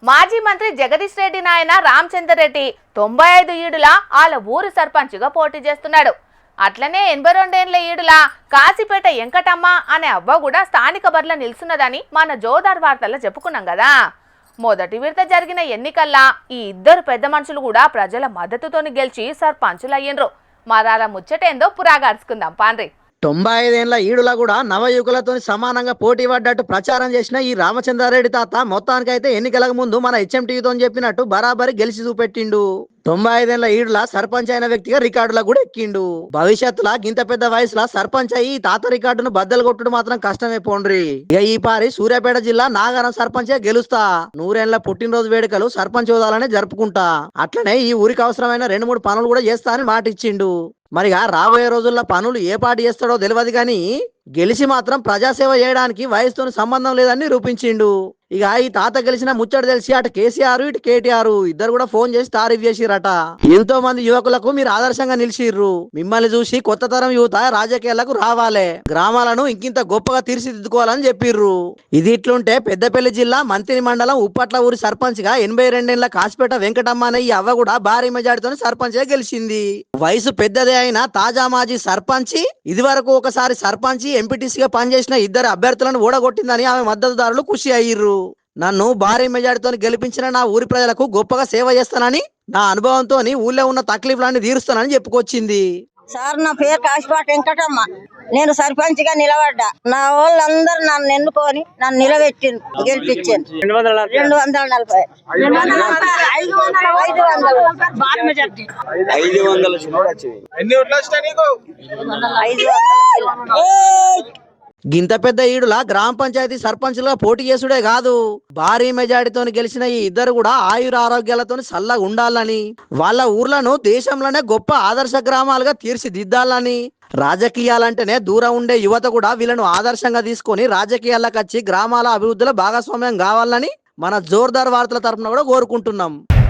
మాజీ మంత్రి జగదీష్ రెడ్డి నాయన రామచందర్ రెడ్డి 95 ఈడుల వాళ్ళ ఊరు సర్పంచ్గా పోటీ చేస్తున్నాడు. అట్లనే 82 ఏళ్ల ఈడుల కాశీపేట వెంకటమ్మ అనే అవ్వ కూడా స్థానిక బరిలో నిలుస్తున్నదని మన జోదార్ వార్తల్లో చెప్పుకున్నాం కదా. మొదటి విడత జరిగిన ఎన్నికల్లో ఈ ఇద్దరు పెద్ద మనుషులు కూడా ప్రజల మద్దతుతోని గెలిచి సర్పంచులు అయ్యిండ్రు. మరాల ముచ్చటేందో పురాగార్చుకుందాం పాండ్రి. 95 ఏళ్ల ఈడులా కూడా నవయువకులతో సమానంగా పోటీ పడ్డట్టు ప్రచారం చేసిన ఈ రామచంద్రారెడ్డి తాత మొత్తానికైతే ఎన్నికలకు ముందు మన హెచ్ఎంటీవీతో చెప్పినట్టు బరాబరి గెలిచి చూపెట్టిండు. 95 ఏళ్ల ఈడులా సర్పంచ్ అయిన వ్యక్తిగా రికార్డులా కూడా ఎక్కిండు. భవిష్యత్తులో గింత పెద్ద వయసులో సర్పంచ్ అయ్యి తాత రికార్డును బద్దలు కొట్టుడు మాత్రం కష్టమే పోండ్రి. ఇక ఈ పారి సూర్యాపేట జిల్లా నాగారం సర్పంచే గెలుస్తా, 100 ఏళ్ల పుట్టినరోజు వేడుకలు సర్పంచ్ హోదాలనే జరుపుకుంటా, అట్లనే ఈ ఊరికి అవసరమైన 2-3 పనులు కూడా చేస్తా అని మాట ఇచ్చిండు. మరిగా రాబోయే రోజుల్లో పనులు ఏ పార్టీ చేస్తాడో తెలియదు కానీ గెలిచి మాత్రం ప్రజాసేవ చేయడానికి వయసుతో సంబంధం లేదని నిరూపించిండు. ఇక ఈ తాత గెలిచిన ముచ్చట తెలిసి అటు కేసీఆర్ ఇటు కేటీఆర్ ఇద్దరు కూడా ఫోన్ చేసి తారీఫ్ చేసిరట. ఎంతో మంది యువకులకు మీరు ఆదర్శంగా నిలిచిర్రు, మిమ్మల్ని చూసి కొత్త తరం యువత రాజకీయాలకు రావాలే, గ్రామాలను ఇంకింత గొప్పగా తీర్చిదిద్దుకోవాలని చెప్పిర్రు. ఇది ఇట్లుంటే పెద్దపల్లి జిల్లా మంత్రి మండలం ఉప్పట్ల ఊరి సర్పంచ్ గా 82 ఏళ్ల కాశీపేట వెంకటమ్మ అనే ఈ అవ్వ కూడా భారీ మెజార్టీతో సర్పంచ్ గా గెలిచింది. వయసు పెద్దదే అయిన తాజా మాజీ సర్పంచ్ ఇది వరకు ఒకసారి సర్పంచ్ ఎంపీటీసీగా పనిచేసిన ఇద్దరు అభ్యర్థులను ఓడగొట్టిందని ఆమె మద్దతుదారులు ఖుషి అయ్యిర్రు. నన్ను భారీ మెజార్టీతో గెలిపించిన నా ఊరి ప్రజలకు గొప్పగా సేవ చేస్తానని, నా అనుభవంతో ఊళ్ళో ఉన్న తక్లీఫ్లన్నీ తీరుస్తానని చెప్పుకొచ్చింది. సార్, నా పేరు కాశీపేట వెంకటమ్మ. నేను సర్పంచ్ గా నిలబడ్డా. నా వాళ్ళందరూ నన్ను ఎన్నుకొని నన్ను నిలబెట్టింది, గెలిపించాను. 240 గింత పెద్ద ఈడులా గ్రామ పంచాయతీ సర్పంచులుగా పోటీ చేసుడే కాదు, భారీ మెజారిటీతో గెలిచిన ఈ ఇద్దరు కూడా ఆయుర ఆరోగ్యాలతో చల్లగా ఉండాలని, వాళ్ళ ఊర్లను దేశంలోనే గొప్ప ఆదర్శ గ్రామాలుగా తీర్చిదిద్దాలని, రాజకీయాలంటేనే దూరం ఉండే యువత కూడా వీళ్ళను ఆదర్శంగా తీసుకొని రాజకీయాలకు వచ్చి గ్రామాల అభివృద్ధిలో భాగస్వామ్యం కావాలని మన జోర్దార్ వార్తల తరఫున కూడా కోరుకుంటున్నాం.